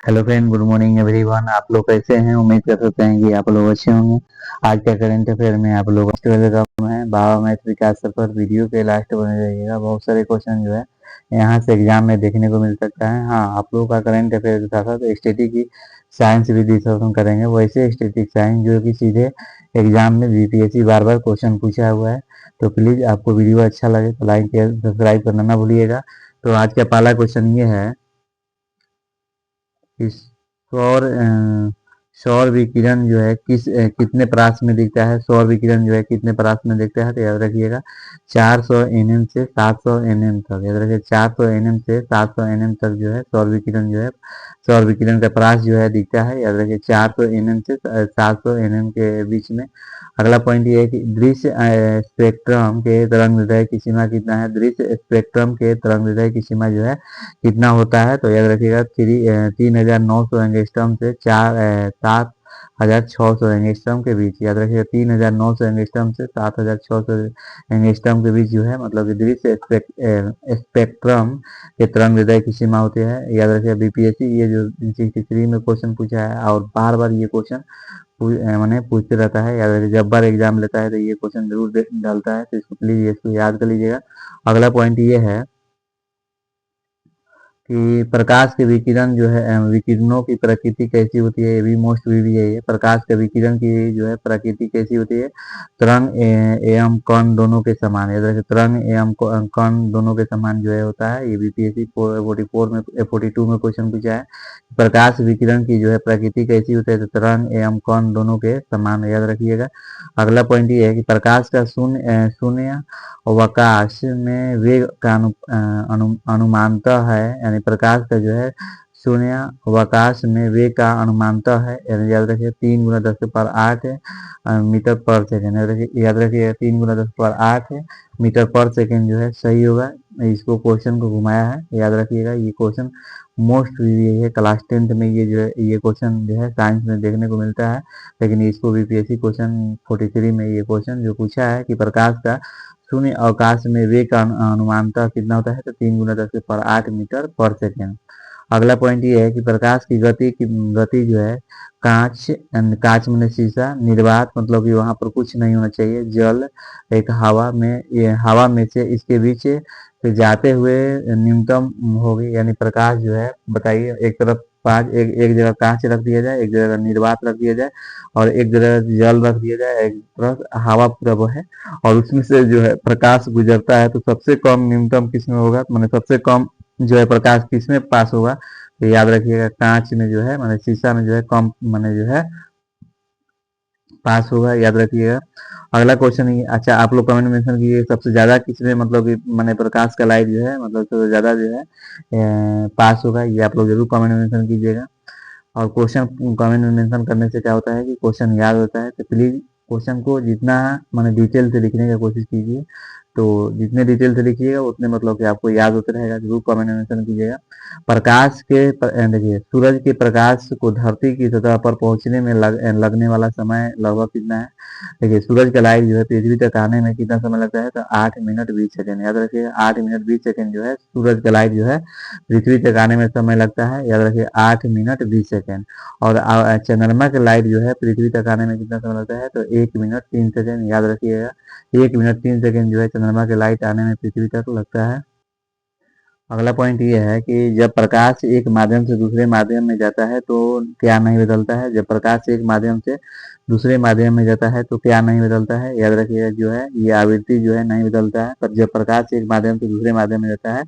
Hello friend, good morning everyone. आप लोग कैसे हैं? उम्मीद कर सकते हैं कि आप लोग अच्छे होंगे। आज का करंट अफेयर में आप लोग वेलकम है। बाबा मैथ विकास सर पर वीडियो के लास्ट बने रहिएगा। बहुत सारे क्वेश्चन जो है यहाँ से एग्जाम में देखने को मिल सकता है। हाँ, आप लोगों का करंट अफेयर के साथ साथ स्टैटिक की साइंस भी डिस्कशन करेंगे। वैसे स्टैटिक साइंस जो कि सीधे एग्जाम में बीपीएससी बार बार क्वेश्चन पूछा हुआ है। तो प्लीज आपको वीडियो अच्छा लगे तो लाइक सब्सक्राइब करना ना भूलिएगा। तो आज का पहला क्वेश्चन ये है कि सौर विकिरण जो है कितने परास में दिखता है। सौर विकिरण जो है कितने परास में दिखता है, तो याद रखिएगा 400 nm से 700 nm तक। याद रखिए 400 nm से 700 nm तक जो है सौर विकिरण जो है, सौर विकिरण का परास जो है दिखता है। याद रखिए 400 nm से 700 nm के बीच में। अगला पॉइंट ये है कि दृश्य स्पेक्ट्रम के तरंगदैर्घ्य की सीमा कितना है। दृश्य स्पेक्ट्रम के तरंगदैर्घ्य की सीमा जो है कितना होता है, तो याद रखिएगा 3900 एंगस्ट्रॉम से 7600 एंगस्ट्रॉम के बीच। याद रखिएगा 3900 एंगस्ट्रॉम से 7600 एंगस्ट्रॉम के बीच जो है मतलब कि दृश्य स्पेक्ट्रम के तरंगदैर्घ्य की सीमा होती है। याद रखिएगा बीपीएससी ये जो 63 में क्वेश्चन पूछा है और बार बार ये क्वेश्चन मैंने पूछते रहता है। याद रखिए जब बार एग्जाम लेता है तो ये क्वेश्चन जरूर डालता है, तो इसको प्लीज इसको याद कर लीजिएगा। अगला पॉइंट ये है कि प्रकाश के विकिरण जो है विकिरणों की प्रकृति कैसी होती है। ये भी मोस्ट भी है। ये प्रकाश के विकिरण की जो है प्रकृति कैसी होती है। तरंग एवं कण दोनों के समान। याद रखिए तरंग एवं कण दोनों के समान जो है होता है। ये बीपीएससी 44 में 42 में क्वेश्चन पूछा है। प्रकाश विकिरण की जो है प्रकृति कैसी होती है, तो तरंग एवं कण दोनों के समान। याद रखिएगा। अगला पॉइंट ये है कि प्रकाश का शून्य अवकाश में वेग का अनुमानतः है। यानी प्रकाश का जो है शून्य अवकाश में वेग का अनुमानतः है। यानी याद रखिए 3 × 10⁸ मीटर पर सेकेंड। याद रखिए 3 × 10⁸ मीटर पर सेकेंड जो है सही होगा। इसको क्वेश्चन को घुमाया है, याद रखिएगा। ये क्वेश्चन मोस्ट है क्लास 10th में। ये जो है ये क्वेश्चन जो है साइंस में देखने को मिलता है, लेकिन इसको बीपीएससी क्वेश्चन 43 में ये क्वेश्चन जो पूछा है कि प्रकाश का शून्य अवकाश में वेग का अनुमानतः कितना होता है, तो 3 × 10⁸ मीटर पर सेकेंड। अगला पॉइंट ये है कि प्रकाश की गति जो है कांच कांच में शीशा निर्वात मतलब कि वहां पर कुछ नहीं होना चाहिए। जल एक हवा में, ये हवा में से इसके बीच से जाते हुए न्यूनतम होगी। यानी प्रकाश जो है बताइए, एक तरफ एक जगह कांच रख दिया जाए, एक जगह निर्वात रख दिया जाए और एक जगह जल रख दिया जाए, एक तरफ हवा पूरा वो है और उसमें से जो है प्रकाश गुजरता है, तो सबसे कम न्यूनतम किसमें होगा, माने सबसे कम जो है प्रकाश किसमें पास होगा। तो याद रखिएगा कांच में जो है माने शीशा में जो है कम माने जो है पास होगा। याद रखिएगा। अगला क्वेश्चन ये, अच्छा आप लोग कमेंट में मेंशन कीजिए सबसे ज्यादा किसमें मतलब कि माने प्रकाश का लाइट जो है मतलब सबसे ज्यादा जो है पास होगा। ये आप लोग जरूर कमेंट में मेंशन कीजिएगा। और क्वेश्चन कमेंट में मेंशन करने से क्या होता है कि क्वेश्चन याद होता है। तो प्लीज क्वेश्चन को जितना मैंने डिटेल से लिखने की कोशिश कीजिए। तो जितने डिटेल से लिखिएगा उतने मतलब कि आपको याद होते रहेगा। जरूर कमेंट में मेंशन कीजिएगा। प्रकाश के देखिए सूरज के प्रकाश को धरती की सतह पर पहुंचने में लगने वाला समय लगभग कितना है। देखिए सूरज का लाइट जो है पृथ्वी तक आने में कितना समय लगता है, तो 8 मिनट 20 सेकेंड। याद रखिएगा 8 मिनट 20 सेकेंड जो है सूरज का लाइट जो है पृथ्वी तक आने में समय लगता है। याद रखिए 8 मिनट 20 सेकेंड। और चंद्रमा की लाइट जो है पृथ्वी तक आने में कितना समय लगता है, तो 1 मिनट 3 सेकेंड। याद रखिएगा 1 मिनट 3 सेकेंड जो है चंद्रमा की लाइट आने में पृथ्वी तक लगता है। अगला पॉइंट ये है कि जब प्रकाश एक माध्यम से दूसरे माध्यम में जाता है तो क्या नहीं बदलता है। जब प्रकाश एक माध्यम से दूसरे माध्यम में जाता है तो क्या नहीं बदलता है। याद रखिएगा जो है ये आवृत्ति जो है नहीं बदलता है। पर जब प्रकाश एक माध्यम से दूसरे माध्यम में जाता है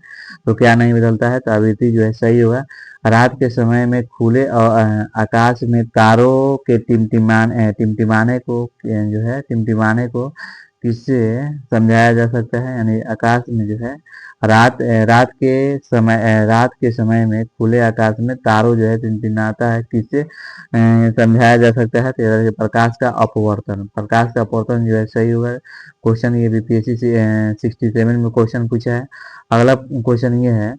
तो क्या नहीं बदलता है, तो आवृत्ति जो है सही होगा। रात के समय में खुले आकाश में तारों के टिमटिमाने को किससे समझाया जा सकता है। यानी आकाश में जो है रात के समय में खुले आकाश में तारों जो है टिमटिमाता है, किससे समझाया जा सकता है। तो याद रखिए प्रकाश का अपवर्तन। प्रकाश का अपवर्तन जो है सही होगा। क्वेश्चन ये बीपीएससी से 67 में क्वेश्चन पूछा है। अगला क्वेश्चन ये है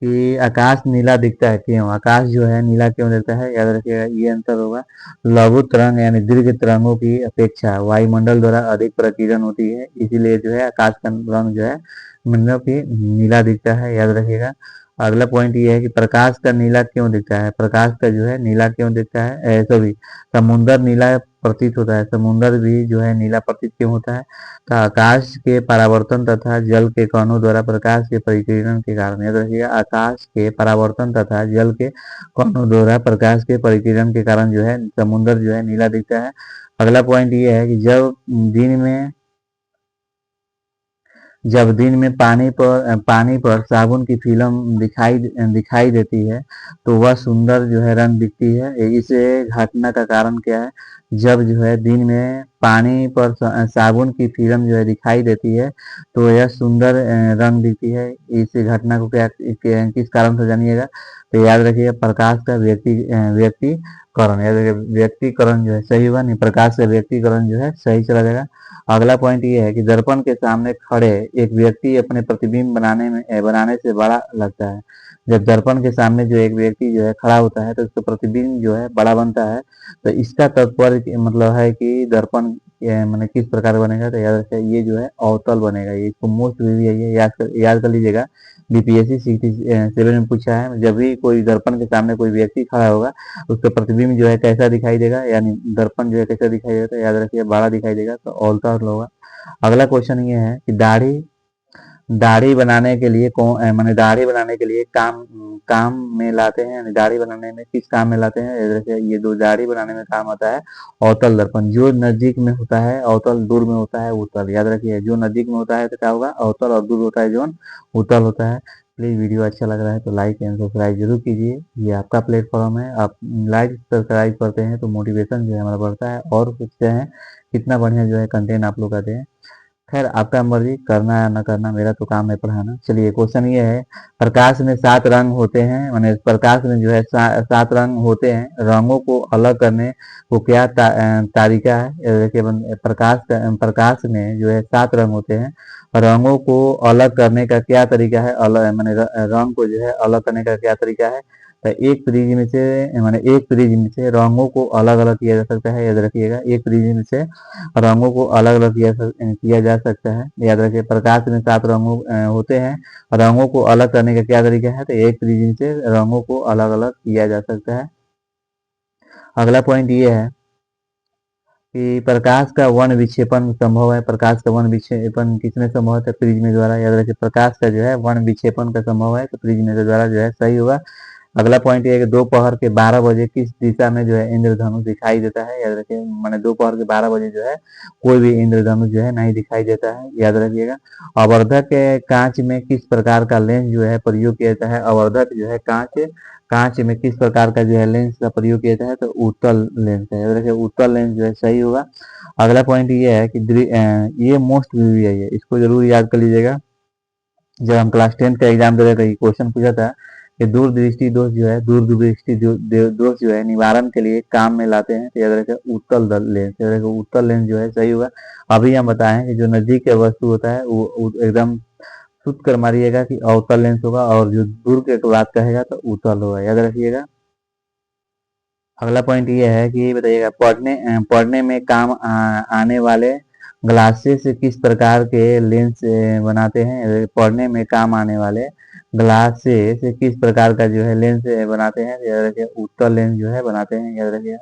कि आकाश नीला दिखता है क्यों। आकाश जो है नीला क्यों दिखता है। याद रखिएगा ये आंसर होगा लघु तरंग यानी दीर्घ तरंगों की अपेक्षा वायुमंडल द्वारा अधिक प्रकीर्णन होती है, इसीलिए जो है आकाश का रंग जो है मतलब कि नीला दिखता है। याद रखिएगा। अगला पॉइंट ये है कि प्रकाश का नीला क्यों दिखता है, प्रकाश का जो है नीला क्यों दिखता है, सॉरी, समुंदर नीला प्रतीत होता है, समुंदर भी जो है नीला प्रतीत क्यों होता है, तो आकाश के परावर्तन तथा जल के कणों द्वारा प्रकाश के परिकिरण के कारण, याद रखिएगा, आकाश के परावर्तन तथा जल के कणों द्वारा प्रकाश के परिकिरण के कारण जो है समुंदर जो है नीला दिखता है। अगला पॉइंट ये है कि दिन में जब दिन में पानी पर साबुन की फिल्म दिखाई देती है तो वह सुंदर जो है रंग दिखती है। इस घटना का कारण क्या है, जब जो है दिन में पानी पर साबुन की फिल्म जो है दिखाई देती है तो यह सुंदर रंग दिखती है। इस घटना को किस कारण से जानिएगा, तो याद रखिएगा प्रकाश का व्यक्तिकरण, याद रखिए व्यक्तिकरण जो है सही होगा, नहीं प्रकाश का व्यक्तिकरण जो है सही चला जाएगा। अगला पॉइंट ये है कि दर्पण के सामने खड़े एक व्यक्ति अपने प्रतिबिंब बनाने से बड़ा लगता है। जब दर्पण के सामने जो एक व्यक्ति जो है खड़ा होता है तो उसका प्रतिबिंब जो है बड़ा बनता है। तो इसका तात्पर्य मतलब है कि दर्पण मैंने किस प्रकार बनेगा, तो याद रखिए ये जो है अवतल बनेगा। ये इसको मोस्ट भी है, याद कर लीजिएगा। बीपीएससी 67 में पूछा है, जब भी कोई दर्पण के सामने कोई व्यक्ति खड़ा होगा उसका प्रतिबिंब जो है कैसा दिखाई देगा, यानी दर्पण जो है कैसा दिखाई देगा, तो याद रखिए बड़ा दिखाई देगा, तो अवतल होगा। अगला क्वेश्चन ये है कि दाढ़ी बनाने के लिए माने दाढ़ी बनाने के लिए काम में लाते हैं, यानी दाढ़ी बनाने में किस काम में लाते हैं, जैसे ये दो दाढ़ी बनाने में काम आता है अवतल दर्पण। जो नजदीक में होता है अवतल, दूर में होता है उत्तल। याद रखिए जो नजदीक में होता है तो क्या होगा अवतल, और दूर होता है जो उत्तल होता है। प्लीज वीडियो अच्छा लग रहा है तो लाइक एंड सब्सक्राइब जरूर कीजिए, ये आपका प्लेटफॉर्म है। आप लाइक सब्सक्राइब करते हैं तो मोटिवेशन जो है हमारा बढ़ता है और पूछते हैं कितना बढ़िया जो है कंटेंट आप लोग आते हैं। खैर आपका मर्जी, करना या ना करना, मेरा तो काम है पढ़ाना। चलिए क्वेश्चन ये है, प्रकाश में 7 रंग होते हैं, माने प्रकाश में जो है 7 रंग होते हैं, रंगों को अलग करने को क्या तरीका है। देखिए प्रकाश में जो है 7 रंग होते हैं, रंगों को अलग करने का क्या तरीका है, अलग माने रंग को जो है अलग करने का क्या तरीका है। तो एक प्रिज्म से रंगों को अलग अलग किया जा सकता है। याद रखिएगा एक प्रिज्म से रंगों को अलग अलग किया जा सकता है। याद रखिए प्रकाश में 7 रंगों होते हैं, रंगों को अलग करने का क्या तरीका है, तो एक प्रिज्म से रंगों को अलग अलग किया जा सकता है। अगला पॉइंट ये है कि प्रकाश का वर्ण विक्षेपण संभव है, प्रकाश का वर्ण विक्षेपण किसमें संभव है, तो प्रिज्म द्वारा। याद रखिए प्रकाश का जो है वर्ण विक्षेपण का संभव है तो प्रिज्म के द्वारा जो है सही होगा। अगला पॉइंट ये है कि दोपहर के 12 बजे किस दिशा में जो है इंद्रधनुष दिखाई देता है। याद रखिए मैंने दोपहर के 12 बजे जो है कोई भी इंद्रधनुष जो है नहीं दिखाई देता है, याद रखिएगा। आवर्धक कांच में किस प्रकार का लेंस जो है प्रयोग किया जाता है, आवर्धक जो है कांच में किस प्रकार का जो है लेंस का प्रयोग किया जाता है, तो उत्तल लेंस है। याद रखिए उत्तल लेंस जो है सही होगा। अगला पॉइंट ये है कि ये मोस्ट वीवीआई है, इसको जरूर याद कर लीजिएगा। जब हम क्लास 10 का एग्जाम दे रहे थे क्वेश्चन पूछा था कि दूरदृष्टि दोष जो है निवारण के लिए काम में लाते हैं, तो याद रखें उत्तल लेंस। याद रखें उत्तल लेंस जो है सही होगा। अभी हम बताएं कि जो नजदीक का वस्तु होता है वो एकदम शुद्ध कर मारिएगा कि अवतल लेंस होगा, और जो दूर के बात कहेगा तो उत्तल होगा, याद रखिएगा। अगला पॉइंट ये है कि बताइएगा पढ़ने में काम आने वाले ग्लासेस किस प्रकार के लेंस बनाते हैं। पढ़ने में काम आने वाले ग्लासेस किस प्रकार का जो है लेंस बनाते हैं, याद रखिए उत्तल लेंस जो है बनाते हैं, याद रखिए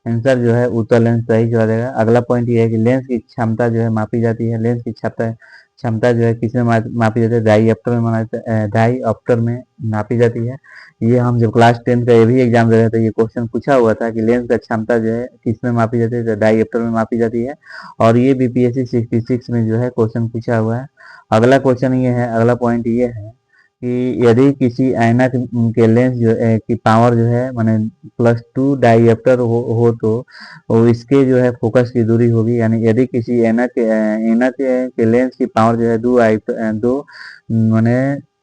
आंसर जो है उत्तल लेंस सही चला जाएगा। अगला पॉइंट ये है कि लेंस की क्षमता जो है मापी जाती है, लेंस की क्षमता क्षमता जो है किसमें मापी जाती है, डाईऑप्टर में नापी जाती है। ये हम जब क्लास 10 का ये भी एग्जाम दे रहे थे, ये क्वेश्चन पूछा हुआ था कि लेंस का क्षमता जो है किसमें मापी जाती है, तो डाईऑप्टर में मापी जाती है। और ये बीपीएससी 66 में जो है क्वेश्चन पूछा हुआ है। अगला क्वेश्चन ये है, अगला पॉइंट ये है कि यदि किसी ऐनक के लेंस की पावर जो है माने +2 डाईऑप्टर हो तो इसके जो है फोकस की दूरी होगी, यानी यदि किसी ऐनक के लेंस की पावर जो है 2 माने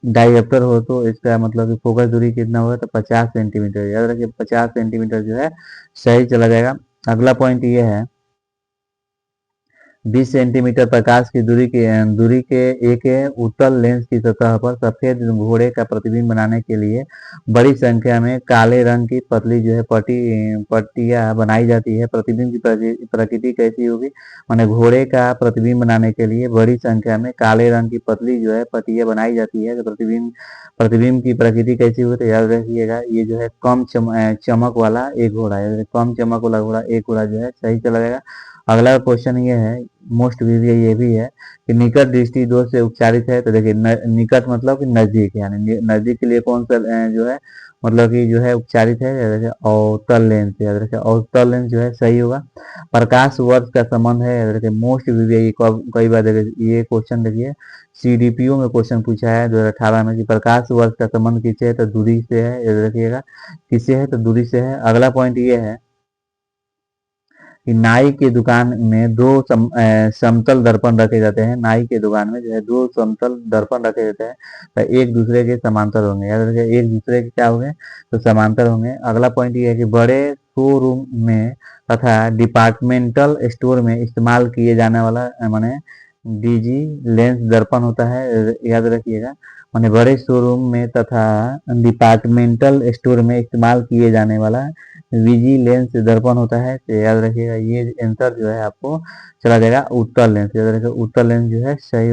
डाईऑप्टर हो तो इसका मतलब कि फोकस दूरी कितना होगा, तो 50 सेंटीमीटर। याद रखिए 50 सेंटीमीटर जो है सही चला जाएगा। अगला पॉइंट ये है 20 सेंटीमीटर प्रकाश की दूरी के एक उत्तल लेंस की सतह पर सफेद घोड़े का प्रतिबिंब बनाने के लिए बड़ी संख्या में काले रंग की पतली जो है पट्टियां बनाई जाती है। प्रतिबिंब की प्रकृति कैसी होगी? माने घोड़े का प्रतिबिंब बनाने के लिए बड़ी संख्या में काले रंग की पतली जो है पट्टियां बनाई जाती है। तो प्रतिबिंब की प्रकृति कैसी होती है? याद रखिएगा, ये जो है कम चमक वाला एक घोड़ा है। कम चमक वाला घोड़ा एक घोड़ा जो है सही चला जाएगा। अगला क्वेश्चन ये है, मोस्ट वीवीआई ये भी है कि निकट दृष्टि दोष से उपचारित है। तो देखिए निकट मतलब कि नजदीक, यानी नजदीक के लिए कौन सा जो है मतलब कि जो है उपचारित है, याद रखिए अवतल लेंस, याद रखिए अवतल लेंस जो है सही होगा। प्रकाश वर्ष का संबंध है, याद रखिए मोस्ट वीवीआई कई बार देखिए ये क्वेश्चन देखिए सीडीपीओ में क्वेश्चन पूछा है 2018 में कि प्रकाश वर्ष का संबंध किससे है? तो दूरी से है, याद रखिएगा किससे है? तो दूरी से है। अगला पॉइंट ये है कि नाई की दुकान में समतल दर्पण रखे जाते हैं। नाई के दुकान में जो है दो समतल दर्पण रखे जाते हैं, तो एक दूसरे के समांतर होंगे, याद रखिए एक दूसरे के क्या होंगे? तो समांतर होंगे। अगला पॉइंट ये है कि बड़े शोरूम में तथा डिपार्टमेंटल स्टोर में इस्तेमाल किए जाने वाला माने डीजी लेंस दर्पण होता है, याद रखिएगा। माने बड़े शोरूम में तथा डिपार्टमेंटल स्टोर में इस्तेमाल किए जाने वाला विजिलेंस दर्पण होता है। तो याद रखिएगा ये आंसर जो है आपको चला जाएगा उत्तल लेंस, याद रखिएगा उत्तल लेंस जो है सही।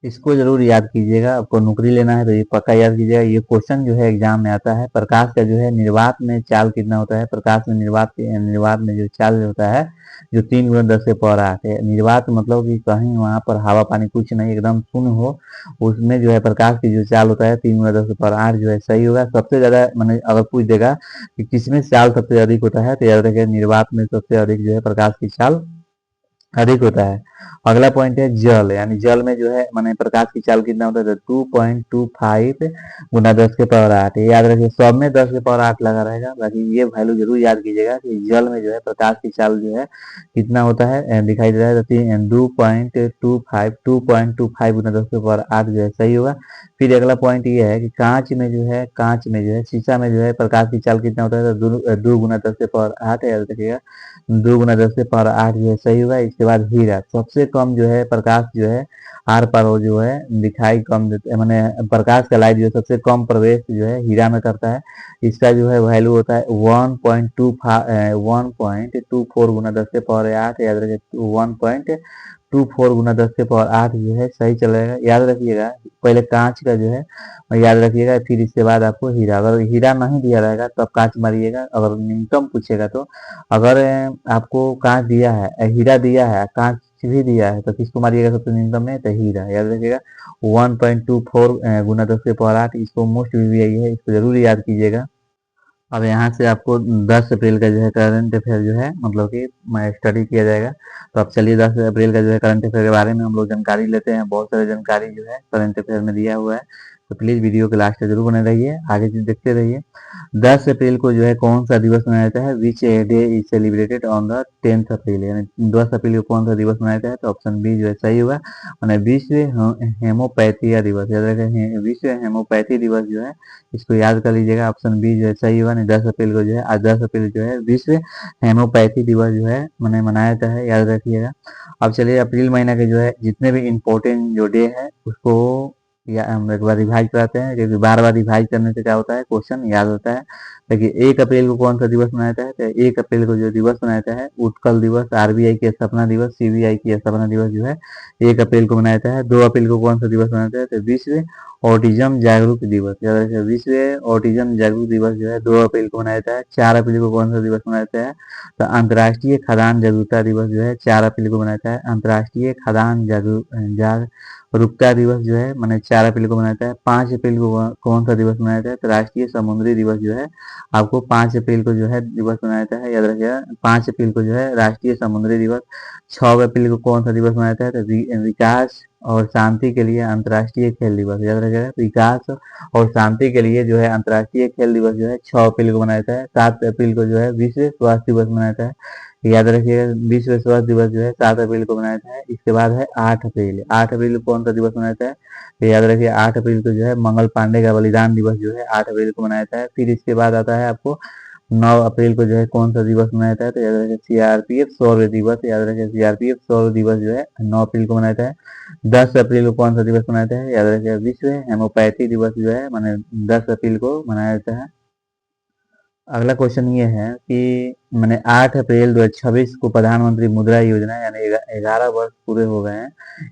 इसको जरूर याद कीजिएगा, आपको नौकरी लेना है तो ये पक्का याद कीजिएगा। ये क्वेश्चन जो है एग्जाम में आता है। प्रकाश का जो है निर्वात में चाल कितना होता है? प्रकाश में निर्वात में जो चाल होता है जो 3 × 10⁸ है। निर्वात मतलब कि कहीं वहां पर हवा पानी कुछ नहीं, एकदम शून्य हो, उसमें जो है प्रकाश की जो चाल होता है 3 × 10⁸ जो है सही होगा। सबसे ज्यादा मैंने अगर पूछ देगा कि किसमें चाल सबसे अधिक होता है, तो याद रखिए निर्वात में सबसे अधिक जो है प्रकाश की चाल अधिक होता है। अगला पॉइंट है जल, यानी जल में जो है माने प्रकाश की चाल कितना होता है? 2.25 × 10⁸ याद रखिए सब में 10⁸ लगा रहेगा, बाकी ये वैल्यू जरूर याद कीजिएगा कि जल में जो है प्रकाश की चाल जो है कितना होता है दिखाई दे रहा है, 2.25 जो है सही होगा। फिर अगला पॉइंट ये है कि कांच में जो है शीशा में जो है प्रकाश की चाल कितना होता है? 2 × 10⁸ याद रखिएगा 2 × 10⁸ जो है सही होगा। इसके बाद हीरा, सबसे कम जो है प्रकाश जो है आर पार हो जो है दिखाई कम देते मैंने प्रकाश का लाइट जो है सबसे कम प्रवेश जो है हीरा में करता है। इसका जो है वैल्यू होता है 1.24 × 10⁸, याद रखिए 1.24 × 10⁸ जो है सही चलेगा। याद रखिएगा पहले कांच का जो है याद रखिएगा, फिर इसके बाद आपको हीरा, अगर हीरा नहीं दिया रहेगा तब कांच मारिएगा। अगर न्यूनतम पूछेगा तो अगर आपको कांच दिया है हीरा दिया है कांच भी दिया है तो किसको मारिएगा सबसे न्यूनतम में? तो हीरा, याद रखिएगा 1.24 × 10⁸ इसको मोस्ट वीवीआई है, इसको जरूर याद कीजिएगा। अब यहाँ से आपको 10 अप्रैल का जो है करंट अफेयर जो है मतलब कि स्टडी किया जाएगा। तो अब चलिए 10 अप्रैल का जो है करंट अफेयर के बारे में हम लोग जानकारी लेते हैं। बहुत सारी जानकारी जो है करंट अफेयर में दिया हुआ है, तो प्लीज वीडियो के लास्ट तक जरूर बने रहिए, आगे देखते रहिए। 10 अप्रैल को जो है कौन सा दिवस मनाया जाता है? Which day is celebrated on the 10th अप्रैल, यानी 10 अप्रैल को कौन सा दिवस मनाया जाता है? तो ऑप्शन बी जो है सही होगा, मैंने विश्व हेमोपैथिया दिवस, याद रखें विश्व हेमोपैथी दिवस जो है इसको याद कर लीजिएगा। ऑप्शन बी जो है सही होगा। नहीं 10 अप्रैल को जो है आज 10 अप्रैल जो है विश्व हेमोपैथी दिवस जो है मैंने मनाया जाता है, याद रखिएगा। अब चलिए अप्रैल महीना के जो है जितने भी इम्पोर्टेंट जो डे है उसको या हम एक बार रिवाइज कराते हैं, क्योंकि बार बार रिवाइज करने से क्या होता है क्वेश्चन याद होता है। देखिए 1 अप्रैल को कौन सा दिवस मनाया जाता है? तो 1 अप्रैल को जो दिवस मनाया जाता है उत्कल दिवस, आरबीआई की स्थापना दिवस, सीबीआई की स्थापना दिवस जो है 1 अप्रैल को मनाया जाता है। 2 अप्रैल को कौन सा दिवस मनाया जाता है? तो विश्व ऑटिज्म जागरूक दिवस, याद रखिए विश्व ऑटिज्म जागरूक दिवस जो है 2 अप्रैल को मनाया जाता है। 4 अप्रैल को कौन सा दिवस मनाया जाता है? तो अंतर्राष्ट्रीय खाद्यान्न जागरूकता दिवस जो है 4 अप्रैल को मनाया जाता है। अंतर्राष्ट्रीय खाद्यान्न जागरूकता दिवस जो है मैंने 4 अप्रैल को मनाया जाता है। 5 अप्रैल को कौन सा दिवस मनाया जाता है? तो राष्ट्रीय समुद्री दिवस जो है आपको 5 अप्रैल को जो है दिवस मनाया जाता है, याद रखिएगा 5 अप्रैल को जो है राष्ट्रीय समुद्री दिवस। 6 अप्रैल को कौन सा दिवस मनाया जाता है? तो विकास और शांति के लिए अंतर्राष्ट्रीय खेल दिवस, याद रखिएगा विकास और शांति के लिए जो है अंतर्राष्ट्रीय खेल दिवस जो है 6 अप्रैल को मनाया जाता है। 7 अप्रैल को जो है विश्व स्वास्थ्य दिवस मनाया जाता है, याद रखिएगा विश्व स्वास्थ्य दिवस जो है 7 अप्रैल को मनाया जाता है। इसके बाद है 8 अप्रैल, 8 अप्रैल को कौन सा दिवस मनाया जाता है? तो याद रखिए 8 अप्रैल को जो है मंगल पांडे का बलिदान दिवस जो है 8 अप्रैल को मनाया जाता है। फिर इसके बाद आता है आपको 9 अप्रैल को जो है कौन सा दिवस मनाया जाता है? तो याद रखें सीआरपीएफ शौर्य दिवस, याद रखें सीआरपीएफ शौर्य दिवस जो है 9 अप्रैल को मनाया जाता है। 10 अप्रैल को कौन सा दिवस मनाया जाता है? याद रखें विश्व हेमोपैथी दिवस जो है मैंने 10 अप्रैल को मनाया जाता है। अगला क्वेश्चन ये है कि मैंने 8 अप्रैल 2026 को प्रधानमंत्री मुद्रा योजना यानी 11 वर्ष पूरे हो गए हैं।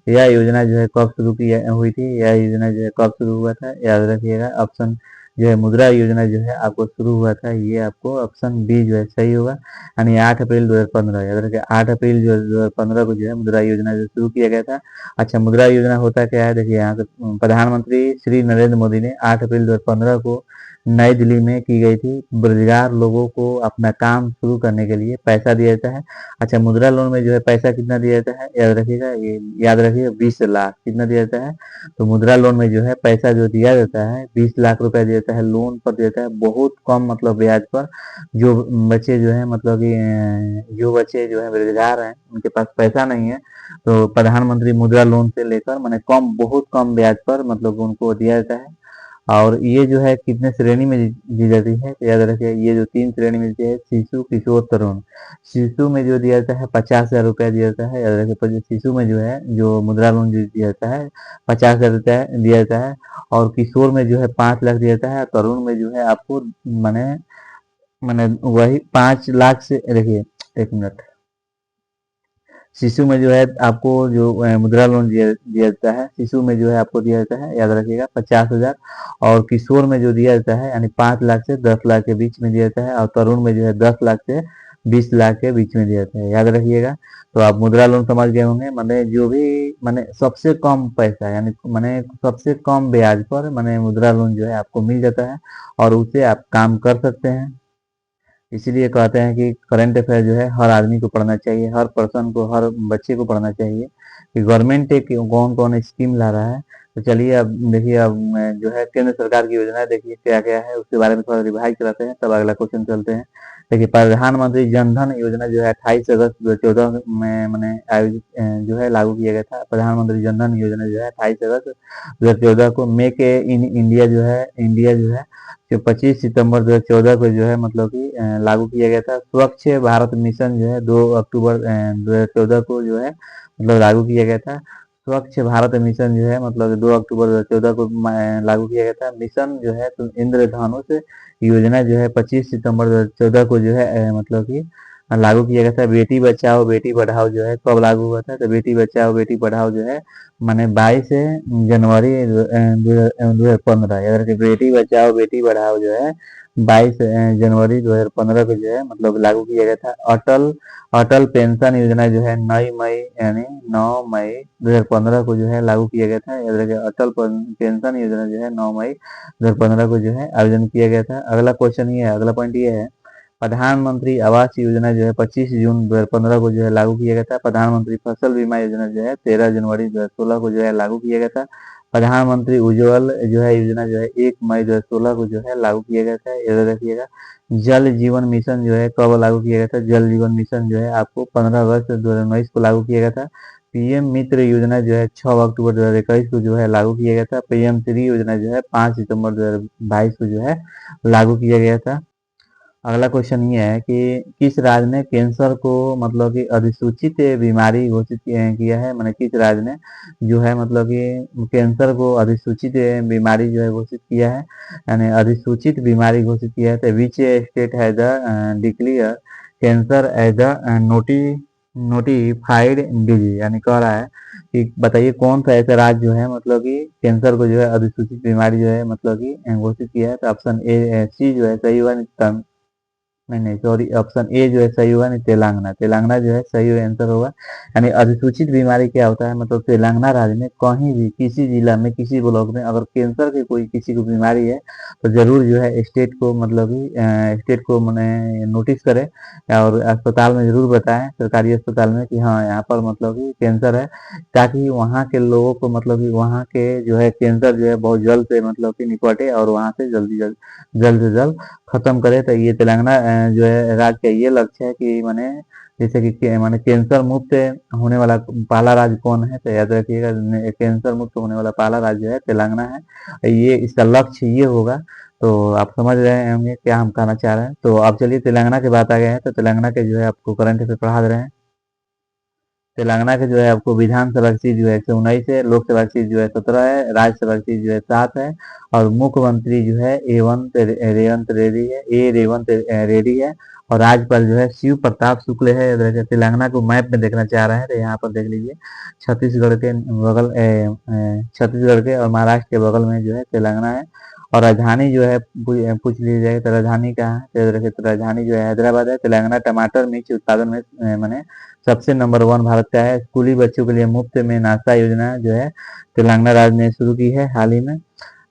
यह योजना जो है कब शुरू की हुई थी? यह योजना जो है कब शुरू हुआ था? याद रखिएगा ऑप्शन जो है मुद्रा योजना जो है आपको शुरू हुआ था, ये आपको ऑप्शन बी जो है सही होगा, यानी 8 अप्रैल 2015। याद रखिए 8 अप्रैल जो 2015 को जो है मुद्रा योजना जो शुरू किया गया था। अच्छा, मुद्रा योजना होता क्या है? देखिए यहाँ से प्रधानमंत्री श्री नरेंद्र मोदी ने 8 अप्रैल 2015 को नई दिल्ली में की गई थी। बेरोजगार लोगों को अपना काम शुरू करने के लिए पैसा दिया जाता है। अच्छा, मुद्रा लोन में जो है पैसा कितना दिया जाता है? याद रखिएगा, ये याद रखिएगा 20 लाख कितना दिया जाता है? तो मुद्रा लोन में जो है पैसा जो दिया जाता है 20 लाख रुपया दिया जाता है, लोन पर दिया जाता है बहुत कम मतलब ब्याज पर। जो बच्चे जो है मतलब कि जो बच्चे जो है बेरोजगार हैं, उनके पास पैसा नहीं है, तो प्रधानमंत्री मुद्रा लोन से लेकर मैंने कम बहुत कम ब्याज पर मतलब उनको दिया जाता है। और ये जो है कितने श्रेणी में दी जाती है? तो याद रखिए ये जो 3 श्रेणी में दी है, शिशु, किशोर, तरुण। शिशु में जो दिया जाता है 50,000 रुपया दिया जाता है, याद रखिए शिशु में जो है जो मुद्रा लोन जो दिया जाता है 50,000 रुपया दिया जाता है। और किशोर में जो है 5 लाख दिया जाता है, तरुण में जो है आपको मैंने मैंने वही 5 लाख से, देखिए 1 मिनट, शिशु में जो है आपको जो मुद्रा लोन दिया जाता है, शिशु में जो है आपको दिया जाता है, याद रखिएगा 50,000। और किशोर में जो दिया जाता है यानी 5 लाख से 10 लाख के बीच में दिया जाता है, और तरुण में जो है 10 लाख से 20 लाख के बीच में दिया जाता है, याद रखिएगा। तो आप मुद्रा लोन समझ गए होंगे, मैंने जो भी मैंने सबसे कम पैसा यानी मैंने सबसे कम ब्याज पर मैंने मुद्रा लोन जो है आपको मिल जाता है, और उसे आप काम कर सकते हैं। इसीलिए कहते हैं कि करंट अफेयर जो है हर आदमी को पढ़ना चाहिए, हर पर्सन को, हर बच्चे को पढ़ना चाहिए कि गवर्नमेंट एक कौन कौन स्कीम ला रहा है। तो चलिए अब देखिए, अब जो है केंद्र सरकार की योजना देखिए क्या क्या है, उसके बारे में थोड़ा रिवाइज कराते हैं, तब अगला क्वेश्चन चलते हैं। देखिए प्रधानमंत्री जन धन योजना जो है 28 अगस्त 2014 में मैंने आयोजित जो है लागू किया गया था। प्रधानमंत्री जन धन योजना जो है 28 अगस्त 2014 को मेक इन इंडिया जो है, इंडिया जो है जो 25 सितंबर 2014 को जो है मतलब कि लागू किया गया था। स्वच्छ भारत मिशन जो है 2 अक्टूबर 2014 को जो है मतलब लागू किया गया था। स्वच्छ भारत मिशन जो है मतलब 2 अक्टूबर 2014 को लागू किया गया था। मिशन जो है तो इंद्रधनुष योजना जो है 25 सितंबर 2014 को जो है मतलब कि लागू किया गया था। बेटी बचाओ बेटी पढ़ाओ जो है कब लागू हुआ था? तो बेटी बचाओ बेटी पढ़ाओ जो है मैंने 22 जनवरी 2015, याद रखिए बेटी बचाओ बेटी पढ़ाओ जो है 22 जनवरी 2015 को जो है मतलब लागू किया गया था। अटल अटल पेंशन योजना जो है 9 मई यानी 9 मई 2015 को जो है लागू किया गया था, याद रखिए अटल पेंशन योजना जो है 9 मई 2015 को जो है आयोजन किया गया था। अगला क्वेश्चन ये है, अगला पॉइंट ये है, प्रधानमंत्री आवास योजना जो है 25 जून 2015 को जो है लागू किया गया था। प्रधानमंत्री फसल बीमा योजना जो है 13 जनवरी 2016 को जो है लागू किया गया था। प्रधानमंत्री उज्ज्वल जो है योजना जो है 1 मई 2016 को जो है लागू किया गया था, याद रखिएगा। जल जीवन मिशन जो है कब लागू किया गया था? जल जीवन मिशन जो है आपको 15 अगस्त 2019 को लागू किया गया था। पीएम मित्र योजना जो है 6 अक्टूबर 2021 को जो है लागू किया गया था। पीएम श्री योजना जो है 5 सितंबर 2022 को जो है लागू किया गया था। अगला क्वेश्चन ये है कि किस राज्य ने कैंसर को मतलब कि अधिसूचित बीमारी घोषित किया है? मैंने किस राज्य ने जो है मतलब कि कैंसर को अधिसूचित बीमारी जो है घोषित किया है, यानी अधिसूचित बीमारी घोषित किया है? तो विच स्टेट है the declare cancer as the notified disease, यानी कह रहा है कि बताइए कौन सा ऐसा राज्य जो है मतलब कि कैंसर को जो है अधिसूचित बीमारी जो है मतलब कि घोषित किया है? तो ऑप्शन ए सी जो है सही होगा, नहीं सॉरी, ऑप्शन ए जो है सही होगा, नहीं तेलंगाना, तेलंगाना जो है सही आंसर होगा। यानी अधिसूचित बीमारी क्या होता है? मतलब तेलंगाना राज्य में कहीं भी किसी जिला में किसी ब्लॉक में अगर कैंसर की कोई किसी को बीमारी है तो जरूर जो है स्टेट को मतलब कि स्टेट को मैंने नोटिस करे और अस्पताल में जरूर बताएं, सरकारी अस्पताल में, कि हाँ यहाँ पर मतलब कि कैंसर है, ताकि वहाँ के लोगों को मतलब कि वहाँ के जो है कैंसर जो है बहुत जल्द से मतलब कि निपटे और वहाँ से जल्द से जल्द खत्म करे। तो ये तेलंगाना जो है राज्य का ये लक्ष्य है कि माने जैसे कि माने कैंसर मुक्त होने वाला पहला राज्य कौन है? तो याद रखिएगा कैंसर मुक्त होने वाला पहला राज्य है तेलंगाना है। ये इसका लक्ष्य ये होगा तो आप समझ रहे होंगे क्या हम कहना चाह रहे हैं। तो अब चलिए तेलंगाना की बात आ गए हैं, तो तेलंगाना के जो है आपको करंट अफेयर पढ़ा दे रहे हैं। तेलंगाना के जो है आपको विधानसभा की सीट जो है 119 है, लोकसभा की सीट जो है 17 है, राज्यसभा की सीट जो है 7 है, और मुख्यमंत्री जो है रेवंत रेड्डी है, रेवंत रेड्डी है, और राज्यपाल जो है शिव प्रताप शुक्ल है। इधर तेलंगाना को मैप में देखना चाह रहे हैं तो यहाँ पर देख लीजिए, छत्तीसगढ़ के बगल छत्तीसगढ़ के और महाराष्ट्र के बगल में जो है तेलंगाना है। और राजधानी जो है पूछ लीजिए जाएगा तो राजधानी कहाँ है, तो इधर तो राजधानी जो है हैदराबाद है। तेलंगाना टमाटर मिर्च उत्पादन में मैंने सबसे नंबर 1 भारत का है। स्कूली बच्चों के लिए मुफ्त में नाश्ता योजना जो है तेलंगाना राज्य ने शुरू की है हाल ही में।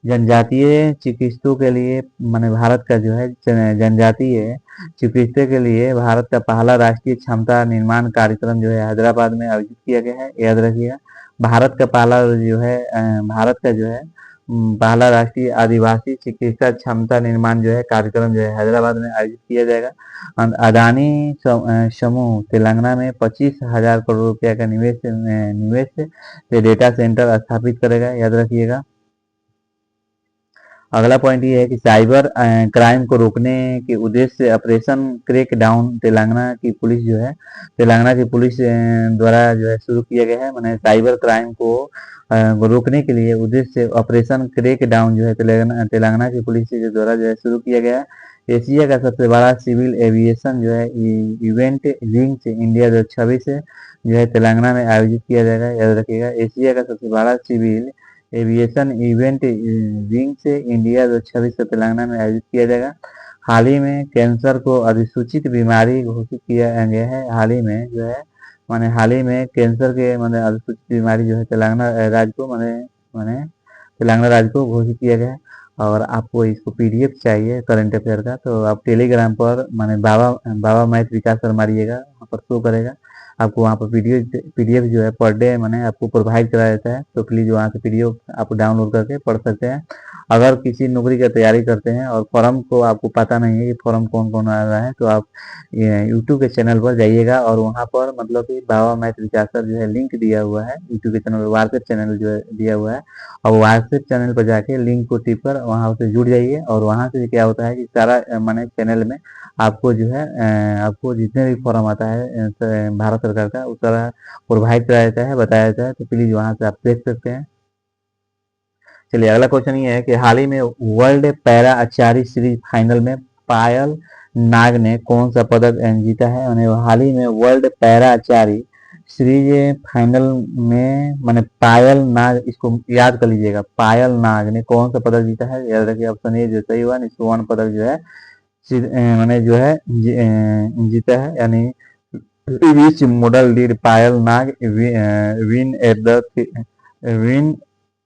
जनजातीय चिकित्सकों के लिए माने भारत का जो है जनजातीय चिकित्सा के लिए भारत का पहला राष्ट्रीय क्षमता निर्माण कार्यक्रम जो है हैदराबाद में आयोजित किया गया है, याद रखिएगा। भारत का पहला जो है भारत का जो है पहला राष्ट्रीय आदिवासी चिकित्सा क्षमता निर्माण जो है कार्यक्रम जो है हैदराबाद में आयोजित किया जाएगा। अडानी समूह तेलंगाना में 25,000 करोड़ रुपया का निवेश से डेटा सेंटर स्थापित करेगा, याद रखिएगा। अगला पॉइंट ये है कि साइबर क्राइम को रोकने के उद्देश्य से ऑपरेशन क्रैक डाउन तेलंगाना की पुलिस जो है तेलंगाना की पुलिस द्वारा जो है शुरू किया गया है। मैंने साइबर क्राइम को रोकने के लिए उद्देश्य से ऑपरेशन क्रैक डाउन जो है तेलंगाना की पुलिस के द्वारा जो है शुरू किया गया है। एशिया का सबसे बड़ा सिविल एविएशन जो है इवेंट विंग्स इंडिया 2026 से जो है तेलंगाना में आयोजित किया जाएगा, याद रखिएगा। एशिया का सबसे बड़ा सिविल एविएशन इवेंट विंग से इंडिया 2026 से तेलंगाना में आयोजित किया जाएगा। हाल ही में कैंसर को अधिसूचित बीमारी घोषित किया गया है। हाल ही में जो है माने हाल ही में कैंसर के माने अधिसूचित बीमारी जो है तेलंगाना राज्य को माने माने तेलंगाना राज्य को घोषित किया गया है। और आपको इसको पीडीएफ चाहिए करंट अफेयर का, तो आप टेलीग्राम पर माने बाबा मैथ विकास सर मारिएगा, वहाँ पर शो करेगा आपको। वहाँ पर पीडीएफ जो है पर डे मैंने आपको प्रोवाइड करा देता है, तो प्लीज़ वहाँ से पीडीएफ आप डाउनलोड करके पढ़ सकते हैं। अगर किसी नौकरी की तैयारी करते हैं और फॉर्म को आपको पता नहीं है कि फॉर्म कौन कौन आ रहा है, तो आप यूट्यूब के चैनल पर जाइएगा और वहाँ पर मतलब कि बाबा मैथ विकास सर जो है लिंक दिया हुआ है यूट्यूब के चैनल पर, व्हाट्सएप चैनल जो है दिया हुआ है, और व्हाट्सएप चैनल पर जाके लिंक को टिप कर वहाँ से जुड़ जाइए। और वहाँ से क्या होता है कि सारा मैंने चैनल में आपको जो है आपको जितने भी फॉर्म आता है भारत सरकार का उस तरह प्रोवाइड कराया जाता है, बताया जाता है, तो प्लीज वहाँ से आप देख सकते हैं। चलिए अगला क्वेश्चन ये है कि हाल ही में world para archery series final में पायल नाग ने कौन सा पदक जीता है। हाल ही में world para archery series final में मैंने पायल नाग, इसको याद कर लीजिएगा, पायल नाग ने कौन सा पदक जीता है, याद रखिए। ऑप्शन ए जो सही हुआ, स्वर्ण पदक जो है मैंने जो है जीता है, यानी which model did Payal Nag win at the win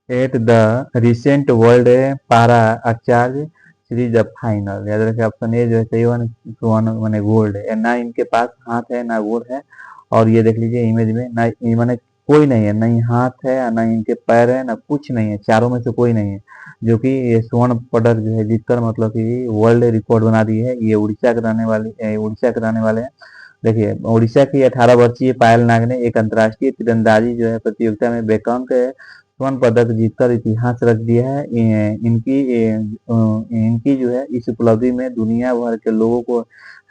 at the recent world पारा आचार्य सीरीज फाइनल, याद रखिए। ऑप्शन ए जो है सही हुआ, स्वर्ण मैंने गोल्ड है। ना इनके पास हाथ है ना गोड़ है, और ये देख लीजिए इमेज में ना मैंने कोई नहीं है, नहीं हाथ है ना इनके पैर है ना कुछ नहीं है, चारों में से कोई नहीं है, जो कि ये स्वर्ण पदक जो है जीतकर मतलब कि वर्ल्ड रिकॉर्ड बना दी है। ये उड़ीसा के रहने वाले हैं। देखिए उड़ीसा की 18 वर्षीय पायल नाग ने एक अंतर्राष्ट्रीय तीरंदाजी जो है प्रतियोगिता में बैकांक स्वर्ण पदक जीतकर इतिहास रच दिया है। इनकी जो है इस उपलब्धि में दुनिया भर के लोगों को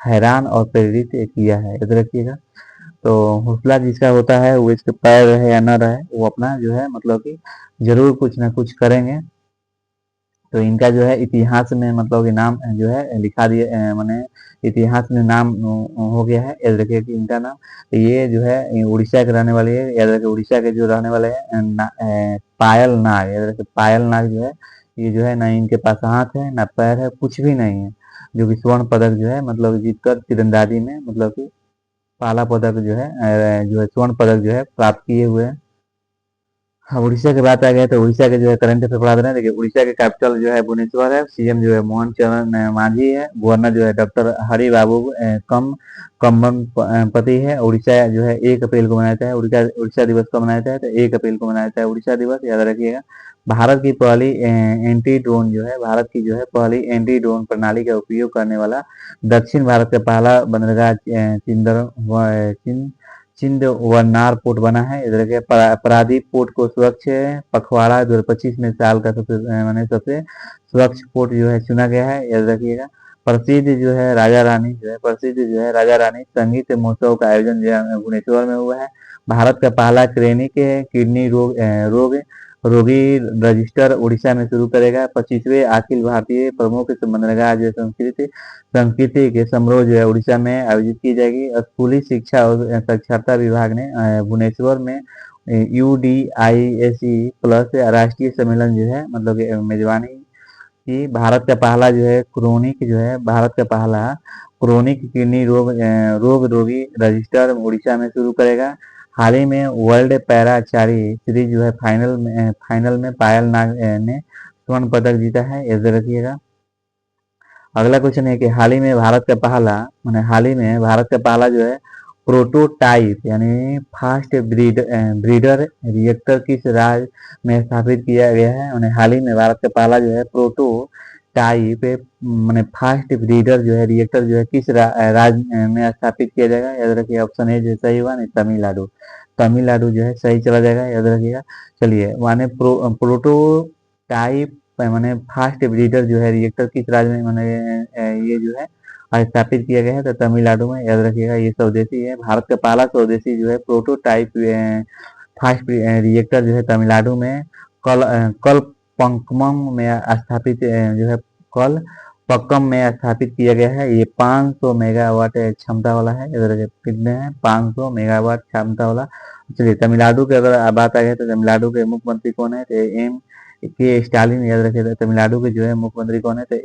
हैरान और प्रेरित किया है, याद रखिएगा। तो हौसला जिसका होता है वो इसके पैर रहे या न रहे, वो अपना जो है मतलब कि जरूर कुछ ना कुछ करेंगे। तो इनका जो है इतिहास में मतलब कि नाम जो है लिखा दिया, मैंने इतिहास में नाम हो गया है, याद रखिए कि इनका नाम। तो ये जो है उड़ीसा के रहने वाले है, याद रखिए उड़ीसा के जो रहने वाले हैं पायल नाग, याद रखिए पायल नाग जो है ये जो है ना इनके पास हाथ है ना पैर है, कुछ भी नहीं है, जो कि स्वर्ण पदक जो है मतलब जीतकर तीरंदाजी में मतलब कि पहला पदक जो है स्वर्ण पदक जो है प्राप्त किए हुए हैं। हाँ, उड़ीसा की बात आ गया तो उड़ीसा के जो है करंट अफेयर पढ़ा दे रहे हैं। देखिए उड़ीसा के कैपिटल जो है भुवनेश्वर है, सीएम जो है मोहन चरण मांझी है, गवर्नर जो है डॉक्टर हरि बाबू कम्बम पति है। उड़ीसा जो है 1 अप्रैल को मनाया जाता है, उड़ीसा उड़ीसा दिवस को मनाया जाता है, तो 1 अप्रैल को मनाया जाता है उड़ीसा दिवस, याद रखिएगा। भारत की पहली एंटी ड्रोन जो है भारत की जो है पहली एंटी ड्रोन प्रणाली का उपयोग करने वाला दक्षिण भारत का पहला बंदरगाह छिंदवाड़ा पोर्ट बना है। इधर के पारादीप पोर्ट को स्वच्छ पखवाड़ा 2025 में साल का सबसे स्वच्छ पोर्ट जो है चुना गया है, याद रखिएगा। प्रसिद्ध जो है राजा रानी संगीत महोत्सव का आयोजन जो है भुवनेश्वर में हुआ है। भारत का पहला क्लिनिक किडनी रोगी रजिस्टर उड़ीसा में शुरू करेगा। 25वें अखिल भारतीय प्रमुख मनरेगा जो संस्कृति के समारोह जो है उड़ीसा में आयोजित की जाएगी। स्कूली शिक्षा और साक्षरता विभाग ने भुवनेश्वर में UDISE प्लस राष्ट्रीय सम्मेलन जो है मतलब मेजबानी की। भारत का पहला क्रोनिक किडनी रोग रोगी रजिस्टर उड़ीसा में शुरू करेगा। हाल ही में वर्ल्ड पैरा आर्चरी सीरीज जो है फाइनल में पायल नाग ने स्वर्ण पदक जीता है, याद रखिएगा। अगला क्वेश्चन है कि हाल ही में भारत का पहला जो है प्रोटोटाइप यानी फास्ट ब्रीडर रिएक्टर किस राज्य में स्थापित किया गया है। हाल ही में भारत का पहला जो है प्रोटोटाइप फास्ट ब्रीडर जो है रिएक्टर जो है किस राज्य में स्थापित किया जाएगा, याद रखिए। ऑप्शन ए जो सही हुआ नहीं, तमिलनाडु जो है सही चला जाएगा, याद रखिएगा। चलिए माने प्रोटोटाइप माने फास्ट ब्रीडर जो है रिएक्टर किस राज्य में ये जो है स्थापित किया गया है, तो तमिलनाडु में, याद रखिएगा। ये स्वदेशी है, भारत का पहला स्वदेशी जो है प्रोटोटाइप फास्ट रिएक्टर जो है तमिलनाडु में कल पंकमम में स्थापित जो है कल पक्कम में स्थापित किया गया है। ये 500 मेगावाट क्षमता वाला है, इधर कितने हैं 500 मेगावाट क्षमता वाला। चलिए तमिलनाडु की अगर बात आ गई तो तमिलनाडु के मुख्यमंत्री कौन है, तो के स्टालिन, याद रखिए। तमिलनाडु के जो है मुख्यमंत्री कौन है, तो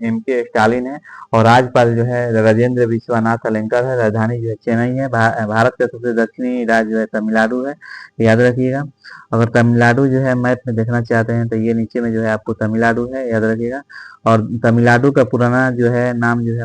MK स्टालिन है। और राज्यपाल जो है राजेंद्र विश्वनाथ अलंकर है। राजधानी जो है चेन्नई है। भारत का सबसे दक्षिणी राज्य जो है तमिलनाडु है, याद रखिएगा। अगर तमिलनाडु जो है मैप में देखना चाहते हैं तो ये नीचे में जो है आपको तमिलनाडु है, याद रखिएगा। और तमिलनाडु का पुराना जो है नाम जो है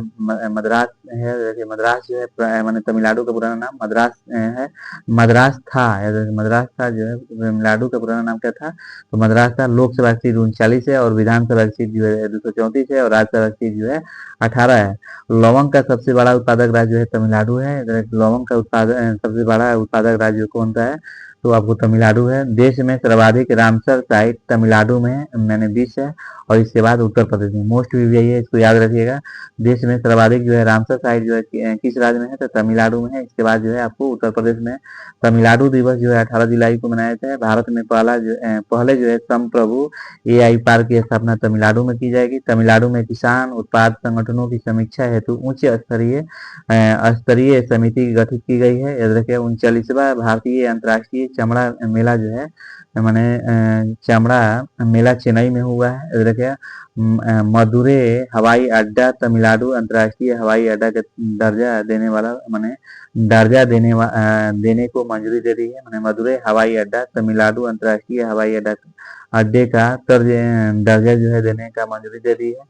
मद्रास है। देखिए मद्रास जो है माने तमिलनाडु का पुराना नाम मद्रास है। मद्रास था, मद्रास था जो है तमिलनाडु का पुराना नाम क्या था, तो मद्रास था। लोकसभा सीट 39 है और विधानसभा सीट जो है 234 है और राज्यसभा सीट जो है 18 है। लवंग का सबसे बड़ा उत्पादक राज्य जो है तमिलनाडु है। लवंग का उत्पादन सबसे बड़ा उत्पादक राज्य कौन सा है, तो आपको तमिलनाडु है। देश में सर्वाधिक रामसर साइट तमिलनाडु में मैंने 20 है और इसके बाद उत्तर प्रदेश में। मोस्ट VVI है, इसको याद रखिएगा। देश में सर्वाधिक जो है रामसर साइट जो है किस राज्य में है, तो तमिलनाडु में है। इसके बाद जो है आपको उत्तर प्रदेश में। तमिलनाडु दिवस जो है 18 जुलाई को मनाया जाता है। भारत में पहले जो है संप्रभु AI पार्क की स्थापना तमिलनाडु में की जाएगी। तमिलनाडु में किसान उत्पाद संगठनों की समीक्षा हेतु उच्च स्तरीय समिति गठित की गई है, याद रखिए। 39वां भारतीय अंतर्राष्ट्रीय चमड़ा मेला जो है चमड़ा मेला चेन्नई में हुआ है, याद रखिए। मदुरै हवाई अड्डा तमिलनाडु अंतर्राष्ट्रीय हवाई अड्डा का देने को मंजूरी दे दी है। मदुरै हवाई अड्डा तमिलनाडु अंतर्राष्ट्रीय हवाई अड्डे का दर्जा जो है देने का मंजूरी दे दी है।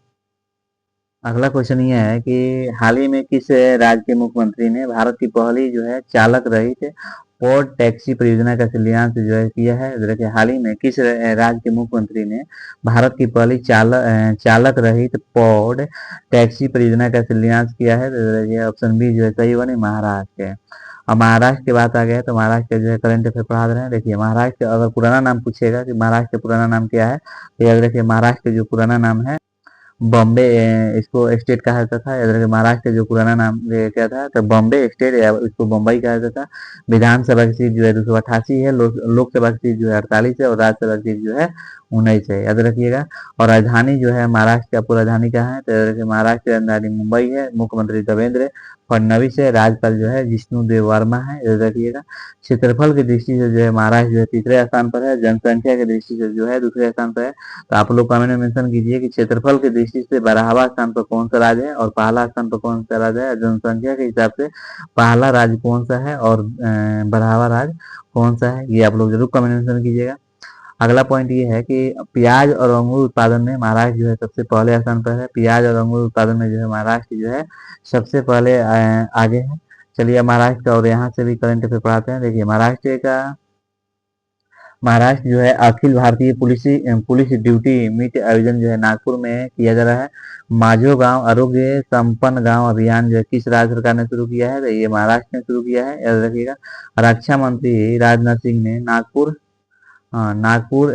अगला क्वेश्चन ये है कि हाल ही में किस राज्य के मुख्यमंत्री ने भारत की पहली जो है चालक रहित पॉड टैक्सी परियोजना का शिलान्यास जो है किया है। देखिए हाल ही में किस राज्य के मुख्यमंत्री ने भारत की पहली चालक रहित पॉड टैक्सी परियोजना का शिलान्यास किया है, तो ऑप्शन बी जो है सही बने, महाराष्ट्र है। अब महाराष्ट्र की बात आ गया तो महाराष्ट्र का जो है करंट अफेयर पढ़ा रहे हैं। देखिए महाराष्ट्र अगर पुराना नाम पूछेगा कि महाराष्ट्र का पुराना नाम क्या है, तो याद रखिए महाराष्ट्र का जो पुराना नाम है बॉम्बे, इसको स्टेट कहा जाता था, याद रखिए। महाराष्ट्र का जो पुराना नाम क्या था, तो बॉम्बे स्टेट या इसको बम्बई कहा जाता था। विधानसभा की सीट जो है 288 है। लोकसभा की सीट जो है 48 है और राज्यसभा की सीट जो है 19 है, याद रखिएगा। और राजधानी जो है महाराष्ट्र का पूरा राजधानी कहाँ है, तो याद रखिए महाराष्ट्र की राजधानी मुंबई है। मुख्यमंत्री देवेंद्र फडणवीस है। राज्यपाल जो है जिष्णुदेव वर्मा है, याद रखिएगा। क्षेत्रफल की दृष्टि से जो है महाराष्ट्र जो है तीसरे स्थान पर है। जनसंख्या की दृष्टि से जो है दूसरे स्थान पर है। तो आप लोग कमेंट में मेंशन कीजिए कि क्षेत्रफल की दृष्टि से 12वां स्थान पर कौन सा राज्य है और पहला स्थान पर कौन सा राज्य है। जनसंख्या के हिसाब से पहला राज्य कौन सा है और 12वां राज्य कौन सा है, ये आप लोग जरूर कमेंट में मेंशन कीजिएगा। अगला पॉइंट ये है कि प्याज और अंगूर उत्पादन में महाराष्ट्र जो है सबसे पहले स्थान पर है। प्याज और अंगूर उत्पादन में जो है महाराष्ट्र जो है सबसे पहले आगे है। चलिए महाराष्ट्र का और यहाँ से भी करंट अफेयर पढ़ाते हैं। देखिए महाराष्ट्र का महाराष्ट्र जो है Akhil Bharatiya police duty meet आयोजन जो है नागपुर में किया जा रहा है। माझो गांव आरोग्य संपन्न गांव अभियान जो है किस राज्य सरकार ने शुरू किया है? तो ये महाराष्ट्र ने शुरू किया है, याद रखिएगा। रक्षा मंत्री राजनाथ सिंह ने नागपुर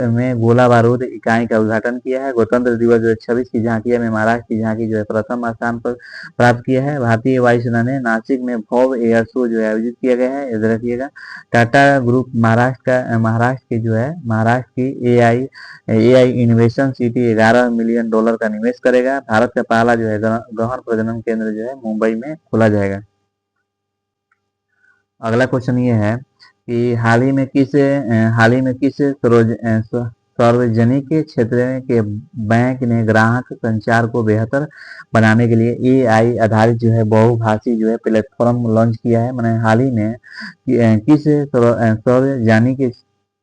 में गोला बारूद इकाई का उद्घाटन किया है। गणतंत्र दिवस जो है 26 की झांकियां में महाराष्ट्र की झांकी जो है प्रथम स्थान पर प्राप्त किया है। भारतीय वायुसेना ने नासिक में भव्य एयर शो जो है आयोजित किया गया है, याद रखिएगा। टाटा ग्रुप महाराष्ट्र की एआई इनोवेशन सिटी $11 मिलियन का निवेश करेगा। भारत का पहला जो है गहन प्रजनन केंद्र जो है मुंबई में खोला जाएगा। अगला क्वेश्चन ये है कि हाल ही में किस सार्वजनिक क्षेत्र के बैंक ने ग्राहक संचार को बेहतर बनाने के लिए एआई आधारित जो है बहुभाषी जो है प्लेटफॉर्म लॉन्च किया है? मैंने हाल ही में किस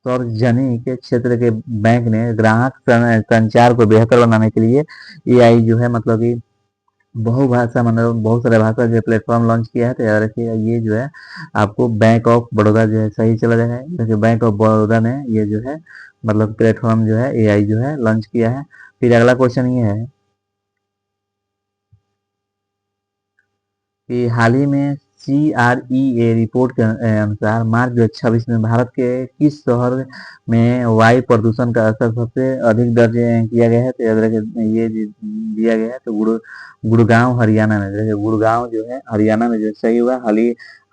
सार्वजनिक क्षेत्र के बैंक ने ग्राहक संचार को बेहतर बनाने के लिए एआई जो है मतलब कि बहुभाषा मतलब बहुत सारे भाषा जो प्लेटफॉर्म लॉन्च किया है? तो याद रखिएगा ये जो है आपको बैंक ऑफ बड़ौदा जो है सही चला जाएगा, क्योंकि बैंक ऑफ बड़ौदा ने ये जो है मतलब प्लेटफॉर्म जो है एआई जो है लॉन्च किया है। फिर अगला क्वेश्चन ये है कि हाल ही में CREA रिपोर्ट के अनुसार मार्च 2026 में भारत के किस शहर में वायु प्रदूषण का स्तर सबसे अधिक दर्ज किया गया है? तो याद रखिए ये दिया गया है तो गुड़गांव हरियाणा में, जैसे गुड़गांव जो है हरियाणा में जो सही हुआ।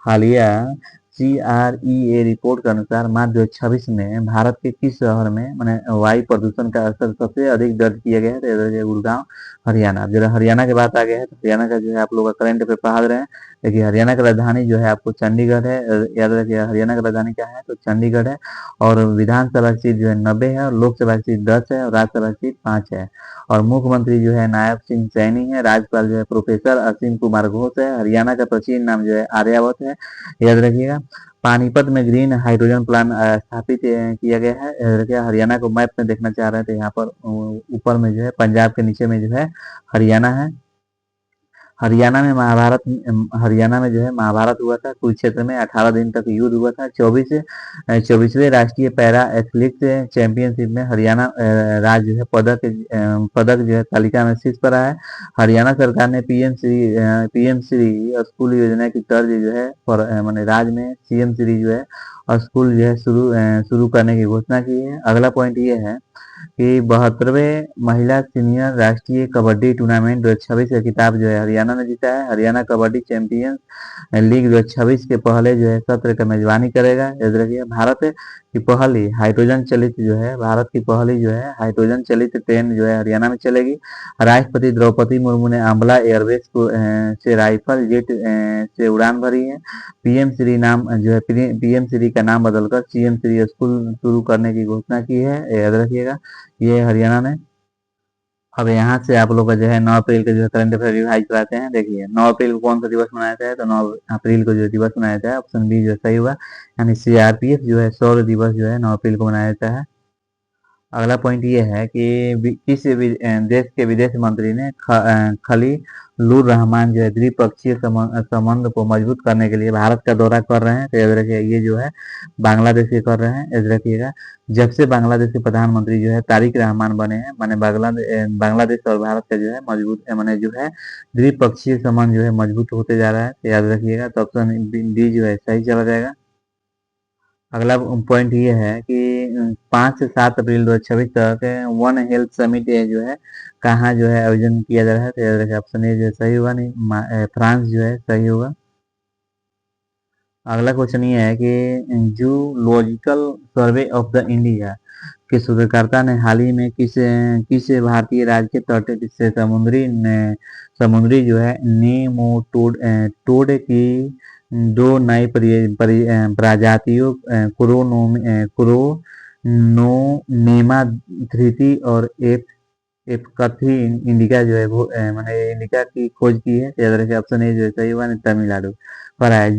हालिया CREA रिपोर्ट के अनुसार मार्च 2026 में भारत के किस शहर में मैंने वायु प्रदूषण का स्तर सबसे अधिक दर्ज किया गया है? तो याद रखिए गुड़गांव हरियाणा। अब जरा हरियाणा की बात आ गया है तो हरियाणा का जो है आप लोग करंट अफेयर पढ़ा रहे हैं। देखिए हरियाणा की राजधानी जो है आपको चंडीगढ़ है, याद रखिए हरियाणा की राजधानी क्या है? तो चंडीगढ़ है। और विधानसभा सीट जो है 90 है, और लोकसभा सीट 10 है, और राज्यसभा सीट 5 है। और मुख्यमंत्री जो है नायब सिंह सैनी है। राज्यपाल जो है प्रोफेसर असीम कुमार घोष है। हरियाणा का प्राचीन नाम जो है आर्यावत है, याद रखिएगा। पानीपत में ग्रीन हाइड्रोजन प्लांट स्थापित किया गया है, याद रखिएगा। हरियाणा को मैप में देखना चाह रहे हैं तो यहाँ पर ऊपर में जो है पंजाब के नीचे में जो है हरियाणा है। हरियाणा में जो है महाभारत हुआ था। कुरुक्षेत्र में 18 दिन तक युद्ध हुआ था। 24वें राष्ट्रीय पैरा एथलेटिक्स चैंपियनशिप में हरियाणा राज्य जो है पदक जो है तालिका में शीर्ष पर आया है। हरियाणा सरकार ने पीएम श्री स्कूल योजना की तर्ज जो है माने राज्य में सीएम श्री जो है स्कूल जो है शुरू करने की घोषणा की है। अगला पॉइंट ये है कि 72वें महिला सीनियर राष्ट्रीय कबड्डी टूर्नामेंट 2026 का खिताब जो है हरियाणा ने जीता है। हरियाणा कबड्डी चैंपियंस लीग 2026 के पहले जो है सत्र का मेजबानी करेगा, याद रखिए। भारत की पहली जो है हाइड्रोजन चलित ट्रेन जो है हरियाणा में चलेगी। राष्ट्रपति द्रौपदी मुर्मू ने अम्बला एयरवेज से राइफल जेट से उड़ान भरी है। पीएम श्री का नाम बदलकर सीएम श्री स्कूल शुरू करने की घोषणा की है, याद रखिएगा। ये हरियाणा ने। अब यहाँ से आप लोग का जो है 9 अप्रैल का जो है करंट अफेयर रिवाइज कराते हैं। देखिए 9 अप्रैल को कौन सा दिवस मनाया जाता है? तो 9 अप्रैल को जो दिवस मनाया जाता है ऑप्शन बी जो है सही हुआ, यानी सीआरपीएफ जो है शौर्य दिवस जो है 9 अप्रैल को मनाया जाता है। अगला पॉइंट ये है कि किस देश के विदेश मंत्री ने खलीलुर रहमान जो है द्विपक्षीय संबंध को मजबूत करने के लिए भारत का दौरा कर रहे हैं? तो याद रखिए ये जो है बांग्लादेश के कर रहे हैं, याद रखिएगा। जब से बांग्लादेश के प्रधानमंत्री जो है तारिक रहमान बने हैं, माने बांग्लादेश और भारत का जो है मजबूत माने जो है द्विपक्षीय संबंध जो है मजबूत होते जा रहा है, तो याद रखिएगा। तो ऑप्शन डी जो है सही चला जाएगा। अगला पॉइंट ये है कि 5 से 7 अप्रैल 2026 तक वन हेल्थ समिट जो है कहाँ जो है आयोजन किया जा रहा है? तो याद रखिए ऑप्शन ए जो है सही होगा, नहीं फ्रांस जो है सही होगा। अगला क्वेश्चन ये है कि zoological survey of the India के शोधकर्ता ने हाल ही में किस भारतीय राज्य के तट से समुद्री जो है टोड की दो नई प्रजातियों क्रोनोनेमा धृति और एपकथी इंडिका जो है मैंने इंडिका की खोज की है, याद रखिए ऑप्शन ए जो है सही हुआ, तमिलनाडु पर है।